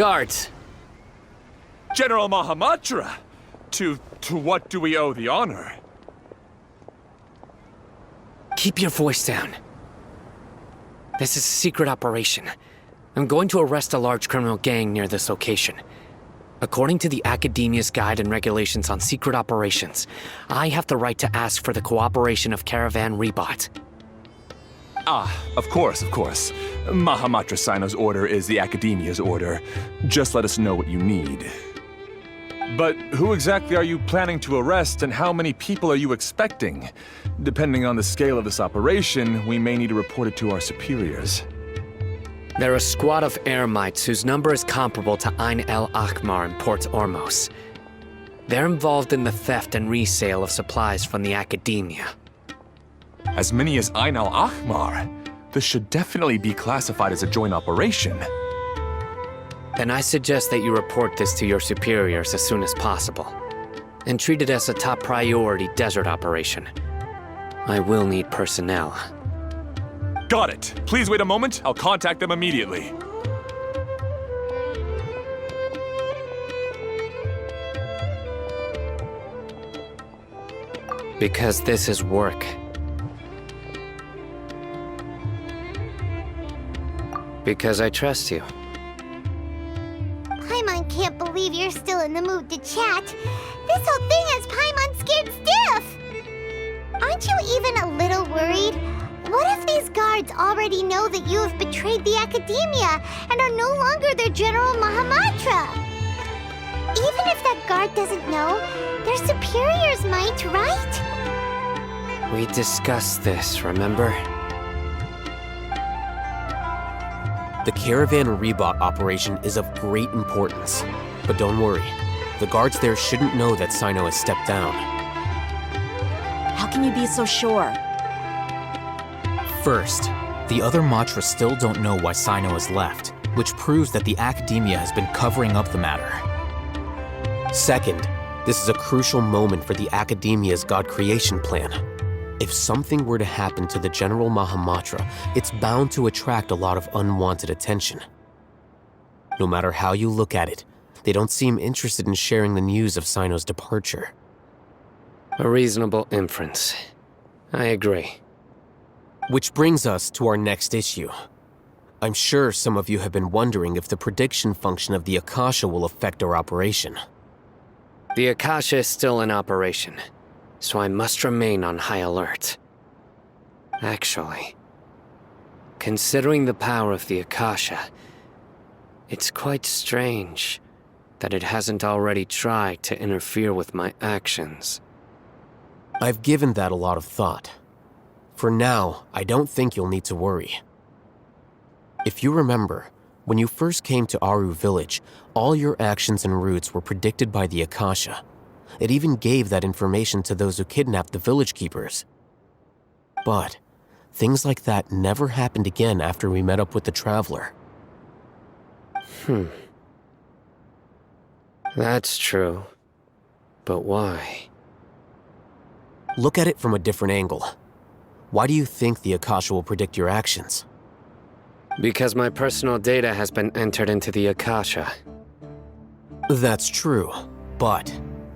Guards! General Mahamatra! To what do we owe the honor? Keep your voice down. This is a secret operation. I'm going to arrest a large criminal gang near this location. According to the Academia's Guide and Regulations on Secret Operations, I have the right to ask for the cooperation of Caravan Rebot. Of course. Mahamatra Sino's order is the Academia's order. Just let us know what you need. But who exactly are you planning to arrest, and how many people are you expecting? Depending on the scale of this operation, we may need to report it to our superiors. They're a squad of Eremites whose number is comparable to Ain el Akhmar in Port Ormos. They're involved in the theft and resale of supplies from the Academia. As many as Ain el Akhmar? This should definitely be classified as a joint operation. Then I suggest that you report this to your superiors as soon as possible, and treat it as a top priority desert operation. I will need personnel. Got it. Please wait a moment. I'll contact them immediately. Because this is work. Because I trust you. Paimon can't believe you're still in the mood to chat. This whole thing has Paimon scared stiff! Aren't you even a little worried? What if these guards already know that you have betrayed the Academia and are no longer their General Mahamatra? Even if that guard doesn't know, their superiors might, right? We discussed this, remember? The Caravan Rebot operation is of great importance. But don't worry, the guards there shouldn't know that Sino has stepped down. How can you be so sure? First, the other Matra still don't know why Sino has left, which proves that the Academia has been covering up the matter. Second, this is a crucial moment for the Academia's God creation plan. If something were to happen to the General Mahamatra, it's bound to attract a lot of unwanted attention. No matter how you look at it, they don't seem interested in sharing the news of Sino's departure. A reasonable inference. I agree. Which brings us to our next issue. I'm sure some of you have been wondering if the prediction function of the Akasha will affect our operation. The Akasha is still in operation, so I must remain on high alert. Actually, considering the power of the Akasha, it's quite strange that it hasn't already tried to interfere with my actions. I've given that a lot of thought. For now, I don't think you'll need to worry. If you remember, when you first came to Aru Village, all your actions and routes were predicted by the Akasha. It even gave that information to those who kidnapped the village keepers. But things like that never happened again after we met up with the Traveler. That's true. But why? Look at it from a different angle. Why do you think the Akasha will predict your actions? Because my personal data has been entered into the Akasha. That's true, but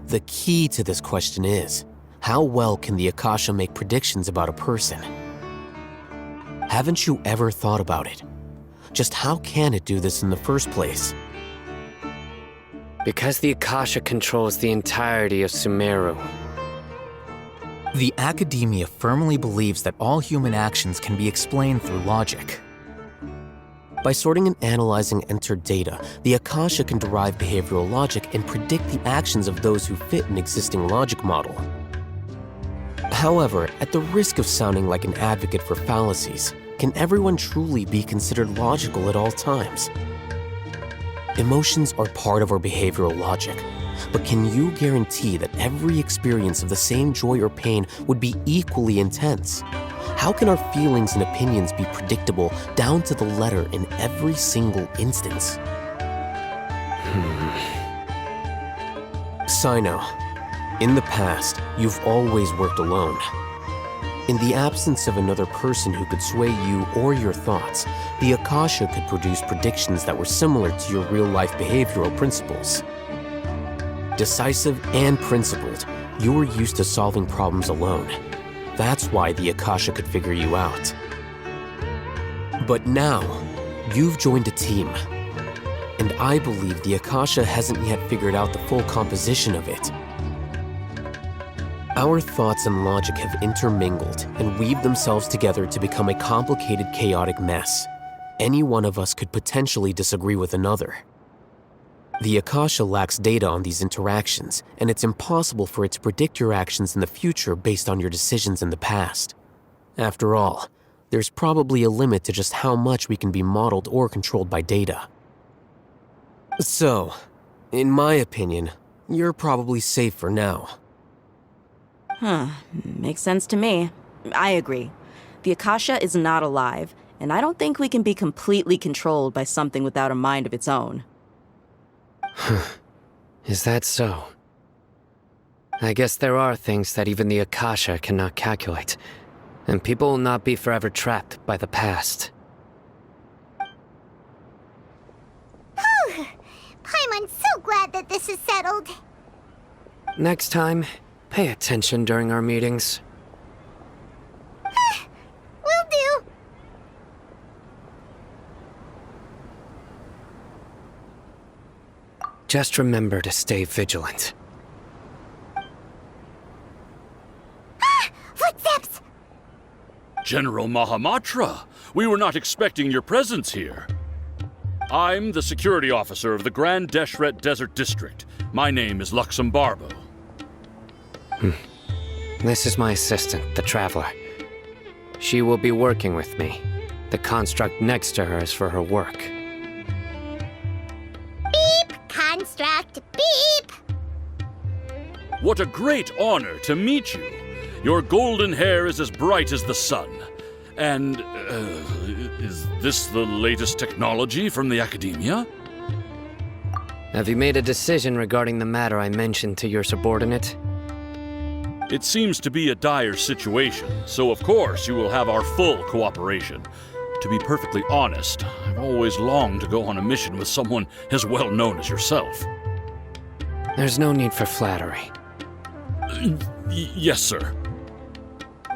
the key to this question is, how well can the Akasha make predictions about a person? Haven't you ever thought about it? Just how can it do this in the first place? Because the Akasha controls the entirety of Sumeru. The Academia firmly believes that all human actions can be explained through logic. By sorting and analyzing entered data, the Akasha can derive behavioral logic and predict the actions of those who fit an existing logic model. However, at the risk of sounding like an advocate for fallacies, can everyone truly be considered logical at all times? Emotions are part of our behavioral logic, but can you guarantee that every experience of the same joy or pain would be equally intense? How can our feelings and opinions be predictable down to the letter in every single instance? Sino, in the past, you've always worked alone. In the absence of another person who could sway you or your thoughts, the Akasha could produce predictions that were similar to your real-life behavioral principles. Decisive and principled, you were used to solving problems alone. That's why the Akasha could figure you out. But now, you've joined a team. And I believe the Akasha hasn't yet figured out the full composition of it. Our thoughts and logic have intermingled and weaved themselves together to become a complicated, chaotic mess. Any one of us could potentially disagree with another. The Akasha lacks data on these interactions, and it's impossible for it to predict your actions in the future based on your decisions in the past. After all, there's probably a limit to just how much we can be modeled or controlled by data. So, in my opinion, you're probably safe for now. Makes sense to me. I agree. The Akasha is not alive, and I don't think we can be completely controlled by something without a mind of its own. Is that so? I guess there are things that even the Akasha cannot calculate, and people will not be forever trapped by the past. Paimon's so glad that this is settled. Next time, pay attention during our meetings. Will do. Just remember to stay vigilant. Footsteps! General Mahamatra, we were not expecting your presence here. I'm the security officer of the Grand Deshret Desert District. My name is Luxembarbo. This is my assistant, the Traveler. She will be working with me. The construct next to her is for her work. Beep! Construct, beep! What a great honor to meet you. Your golden hair is as bright as the sun. And, is this the latest technology from the Academia? Have you made a decision regarding the matter I mentioned to your subordinate? It seems to be a dire situation, so of course you will have our full cooperation. To be perfectly honest, I've always longed to go on a mission with someone as well known as yourself. There's no need for flattery. Yes, sir.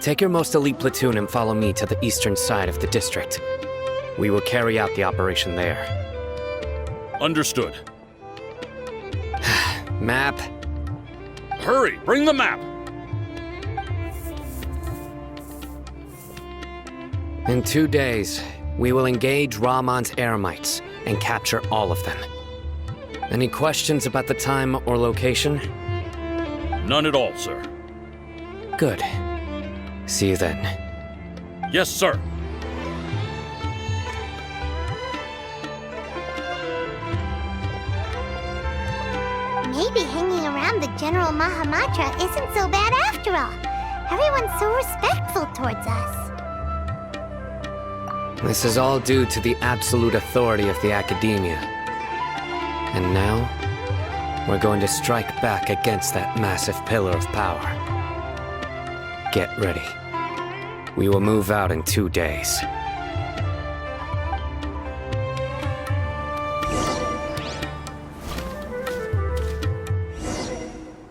Take your most elite platoon and follow me to the eastern side of the district. We will carry out the operation there. Understood. Map. Hurry, bring the map! In 2 days, we will engage Rahman's Eremites and capture all of them. Any questions about the time or location? None at all, sir. Good. See you then. Yes, sir. Maybe hanging around the General Mahamatra isn't so bad after all. Everyone's so respectful towards us. This is all due to the absolute authority of the Academia. And now, we're going to strike back against that massive pillar of power. Get ready. We will move out in 2 days.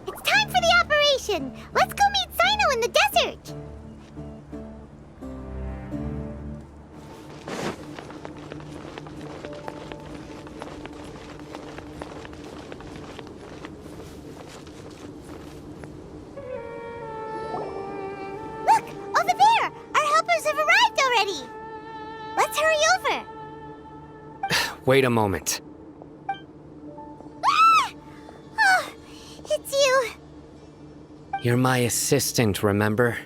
It's time for the operation! Let's go meet Sino in the desert! Look! Over there! Our helpers have arrived already! Let's hurry over! Wait a moment. Ah! Oh, it's you! You're my assistant, remember?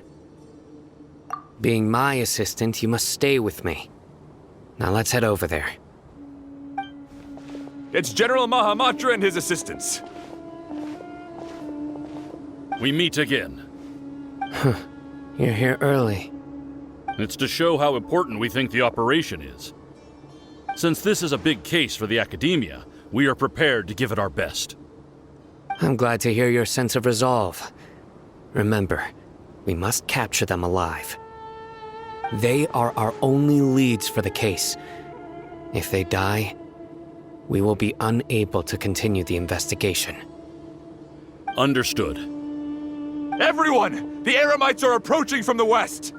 Being my assistant, you must stay with me. Now let's head over there. It's General Mahamatra and his assistants. We meet again. You're here early. It's to show how important we think the operation is. Since this is a big case for the Academia, we are prepared to give it our best. I'm glad to hear your sense of resolve. Remember, We must capture them alive. They are our only leads for the case. If they die, we will be unable to continue the investigation. Understood. Everyone! The Eremites are approaching from the west!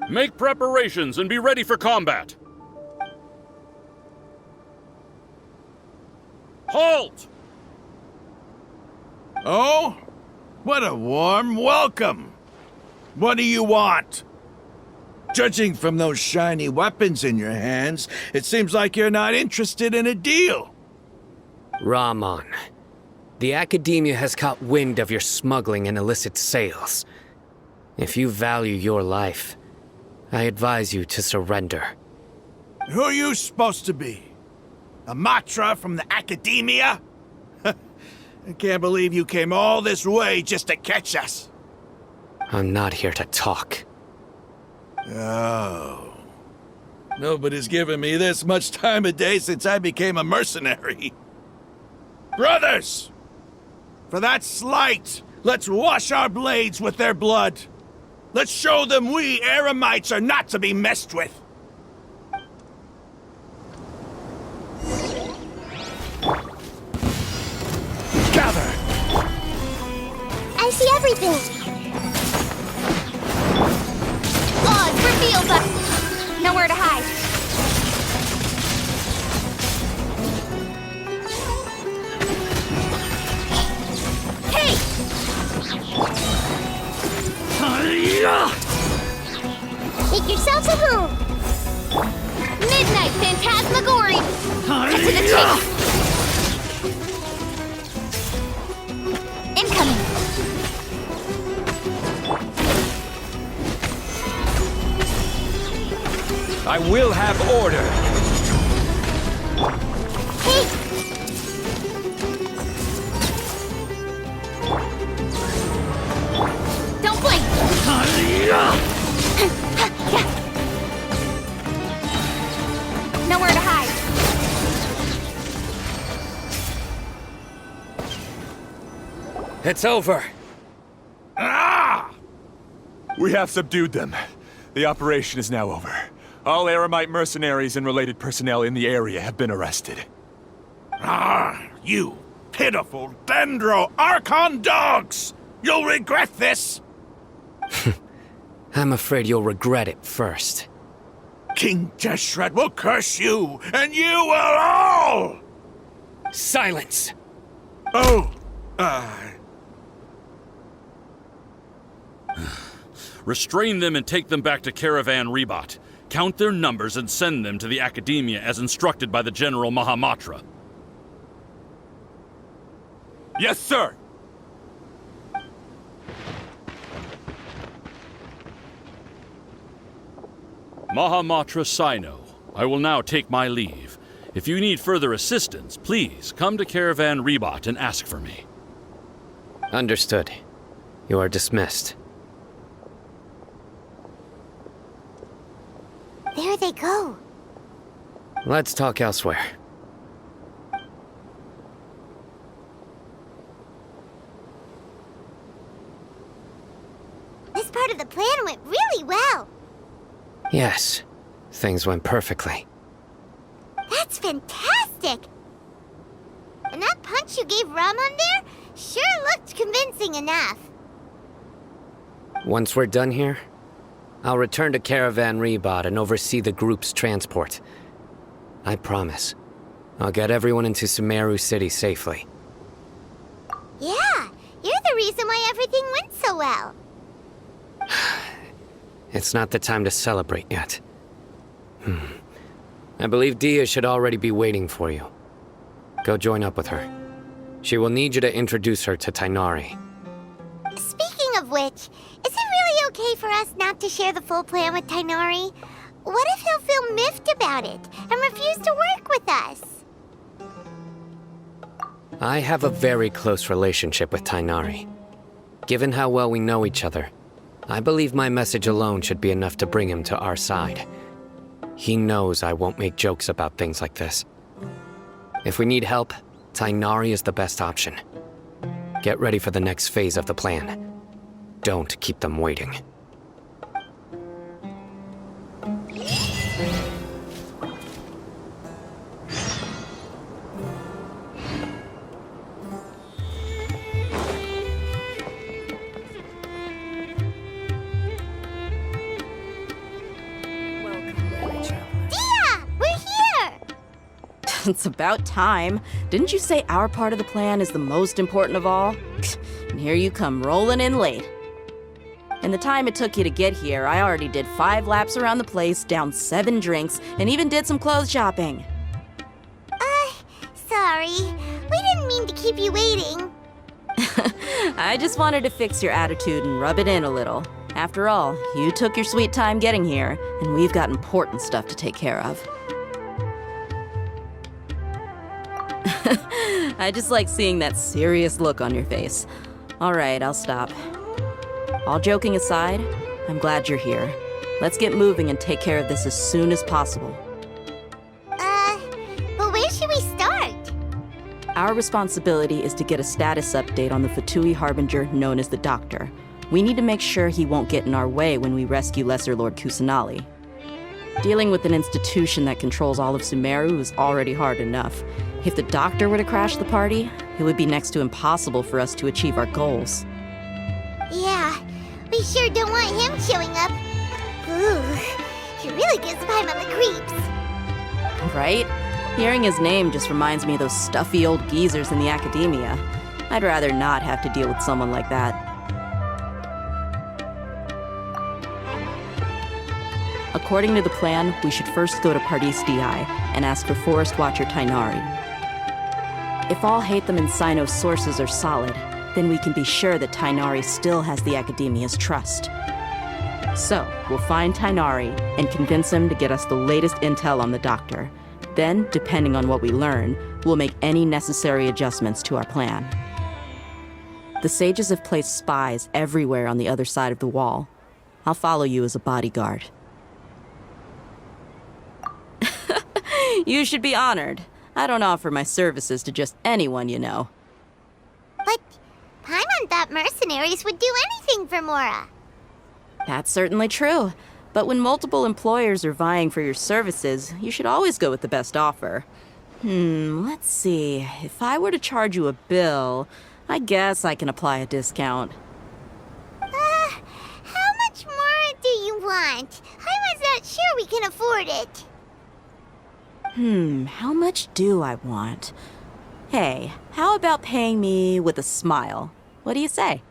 Make preparations and be ready for combat. Halt! Oh? What a warm welcome! What do you want? Judging from those shiny weapons in your hands, it seems like you're not interested in a deal. Rahman, the Academia has caught wind of your smuggling and illicit sales. If you value your life, I advise you to surrender. Who are you supposed to be? A Matra from the Academia? I can't believe you came all this way just to catch us. I'm not here to talk. Oh. Nobody's given me this much time of day since I became a mercenary. Brothers! For that slight, let's wash our blades with their blood. Let's show them we Eremites are not to be messed with. Gather! I see everything. Oh, it's revealed, but nowhere to hide. Hey! Make yourselves at home. Midnight Phantasmagoria. Cut to the chase. Incoming. I will have order! Hey! Don't blink! Nowhere to hide. It's over. Ah! We have subdued them. The operation is now over. All Eremite mercenaries and related personnel in the area have been arrested. Ah, you pitiful Dendro Archon dogs! You'll regret this! I'm afraid you'll regret it first. King Deshret will curse you, and you will all! Silence! Oh, Restrain them and take them back to Caravan Rebot. Count their numbers and send them to the Academia as instructed by the General Mahamatra. Yes, sir! Mahamatra Sino, I will now take my leave. If you need further assistance, please come to Caravan Rebot and ask for me. Understood. You are dismissed. There they go. Let's talk elsewhere. This part of the plan went really well. Yes, things went perfectly. That's fantastic! And that punch you gave Ramon there sure looked convincing enough. Once we're done here, I'll return to Caravan Rebot and oversee the group's transport. I promise. I'll get everyone into Sumeru City safely. Yeah, you're the reason why everything went so well. It's not the time to celebrate yet. I believe Dia should already be waiting for you. Go join up with her. She will need you to introduce her to Tainari. Speaking of which, is it really okay for us not to share the full plan with Tainari? What if he'll feel miffed about it and refuse to work with us? I have a very close relationship with Tainari. Given how well we know each other, I believe my message alone should be enough to bring him to our side. He knows I won't make jokes about things like this. If we need help, Tainari is the best option. Get ready for the next phase of the plan. don't keep them waiting. It's about time. Didn't you say our part of the plan is the most important of all? And here you come rolling in late. In the time it took you to get here, I already did 5 laps around the place, downed 7 drinks, and even did some clothes shopping. Sorry. We didn't mean to keep you waiting. I just wanted to fix your attitude and rub it in a little. After all, you took your sweet time getting here, and we've got important stuff to take care of. I just like seeing that serious look on your face. All right, I'll stop. All joking aside, I'm glad you're here. Let's get moving and take care of this as soon as possible. But where should we start? Our responsibility is to get a status update on the Fatui Harbinger known as the Doctor. We need to make sure he won't get in our way when we rescue Lesser Lord Kusanali. Dealing with an institution that controls all of Sumeru is already hard enough. If the Doctor were to crash the party, it would be next to impossible for us to achieve our goals. Yeah, we sure don't want him showing up. Ooh, he really gives Paimon the creeps. Right? Hearing his name just reminds me of those stuffy old geezers in the academia. I'd rather not have to deal with someone like that. According to the plan, we should first go to Pardis Di and ask for Forest Watcher Tainari. If all Hatham and Sino's sources are solid, then we can be sure that Tainari still has the Academia's trust. So, we'll find Tainari and convince him to get us the latest intel on the Doctor. Then, depending on what we learn, we'll make any necessary adjustments to our plan. The sages have placed spies everywhere on the other side of the wall. I'll follow you as a bodyguard. You should be honored. I don't offer my services to just anyone you know. But Paimon thought mercenaries would do anything for Mora. That's certainly true. But when multiple employers are vying for your services, you should always go with the best offer. Let's see. If I were to charge you a bill, I guess I can apply a discount. How much more do you want? I was not sure we can afford it. How much do I want? Hey, how about paying me with a smile? What do you say?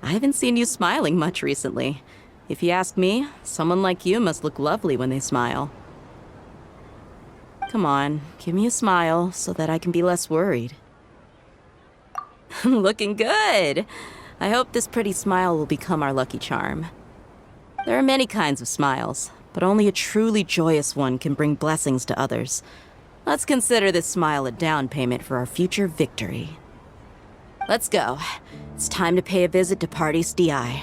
I haven't seen you smiling much recently. If you ask me, someone like you must look lovely when they smile. Come on, give me a smile so that I can be less worried. Looking good! I hope this pretty smile will become our lucky charm. There are many kinds of smiles, but only a truly joyous one can bring blessings to others. Let's consider this smile a down payment for our future victory. Let's go. It's time to pay a visit to Pardis Di.